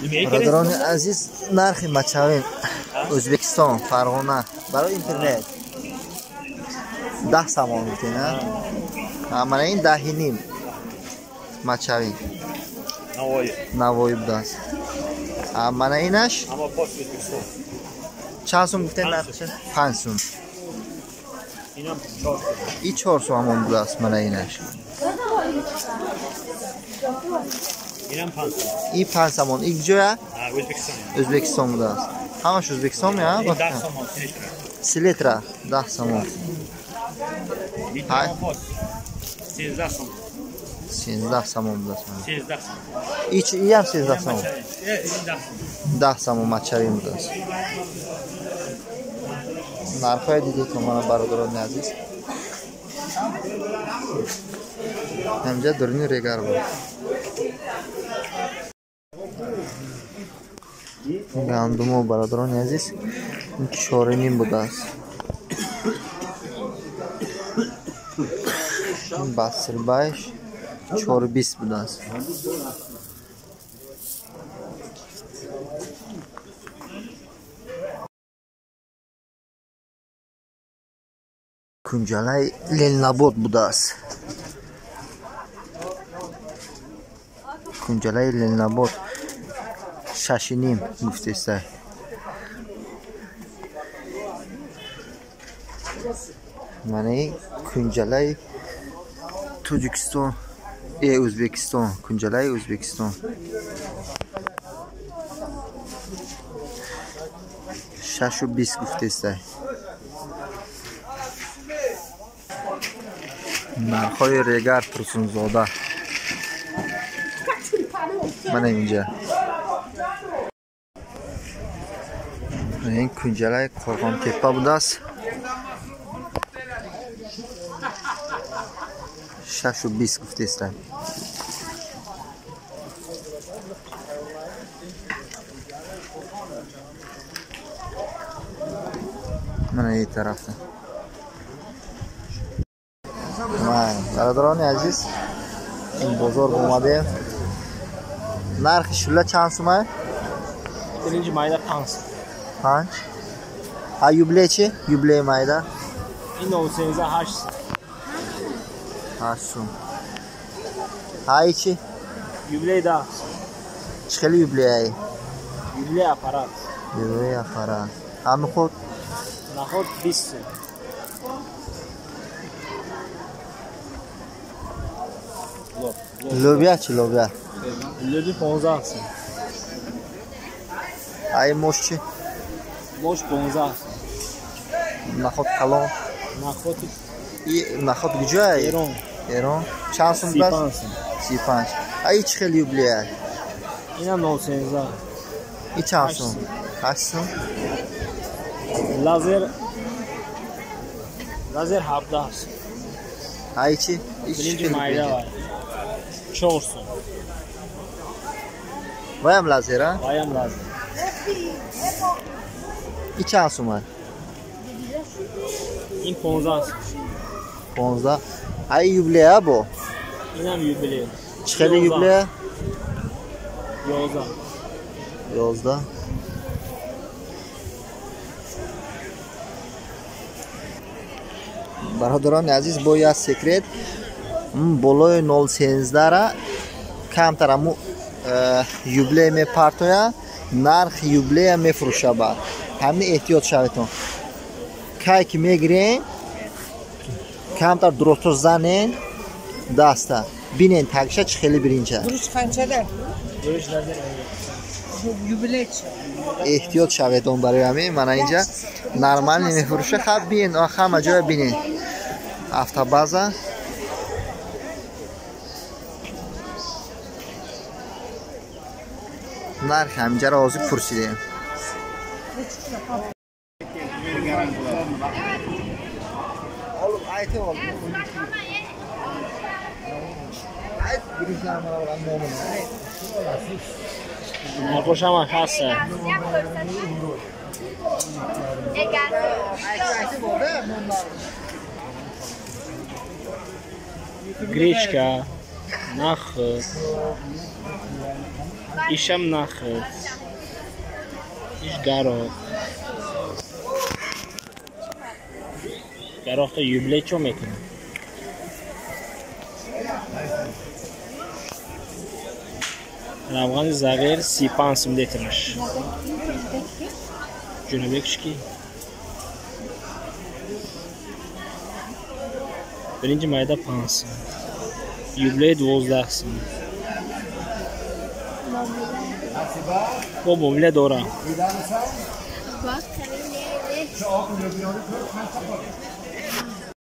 برادران عزیز نرخ مچاوین O'zbekiston Farg'ona برای اینترنت 10 سامان میکنه. mana این 10.5 مچاوین نوایی بوده است. mana اینش چند سوم گفتین نرخش؟ 5 سوم. این 4 سوم همون بوده است. mana اینش این 5 سامان. این کجاست؟ O'zbekiston بوده است. همش O'zbekiston یا؟ 10 سامان. 3 لیتر 10 سامان. 13 سامان. 13 سامان بوده است. 13 سامان. این هم 13 سامان. 10 سامان مچاوین بوده است. نرخ‌های دیگه که من برادران عزیز همجا درنی ریگر بود. گندم و برادران عزیز 4.5 بوده است. این بسربایش 4.20 بوده است. کنجاله للنبات بوده است. کنجاله للنبات 6.5 گفته است. من کنجاله توجیکستان O'zbekiston کنجاله O'zbekiston 6.20 گفته است. نرخ‌های ریگر ترسونزاده من اینجا این کنجاله قرغان تپه بوده است. 6.20 گفته است. من این طرف برادران عزیز این بازار اومده. نرخ شله چند سومه؟ برنج مایده 5. ها یوبله چی؟ یوبله مایده این 13 8 سوم. های چی؟ یوبله 10 چخیلی یوبله های؟ یوبله اپارات. یوبله اپارات. هم خود؟ نخود 20 سوم. لوبیا چی لوبیا؟ لوبیا 15 سوم. های موش چی؟ موش 15 سوم. نخود کلان؟ نخود کجای؟ ایران. چند سوم بس؟ 35. های چخیلی یوبله های؟ این هم 19. این چند سوم؟ 8 سوم. لازر 17 سوم. های چی؟ برنج مایده 4 سوم. وایم لازره؟ وایم لازر. این چند سومه؟ این 15 سوم. 15. های یوبله ها با؟ این هم یوبله. چخیلی یوبله؟ 11. برادران عزیز با یک سیکرت بالای 0.13 را کمتر امو یوبله میپرتویا نرخ یوبله میفروشه. بعد همین احتیاط شویتون که که میگیرین کمتر درست زنین دسته بینین تکشه چه خیلی برینچه درست خنچه در یوبله احتیاط شویتون. برای همین من اینجا نرمال نمیفروشه. خب بین همه جای بینین هفته بازه نرخ همینجا را آزی پرسیدیم. خوشم هسته گریچکا نخ isham naxi. Ish garoq. Garoqda yubiley cho'm ekan. Ravg'an Zaver 35 so'm detirmish. Junubek ishki. Birinchi mayda 5 so'm. Yubiley 12 so'm. Bu bile doğru. Bak,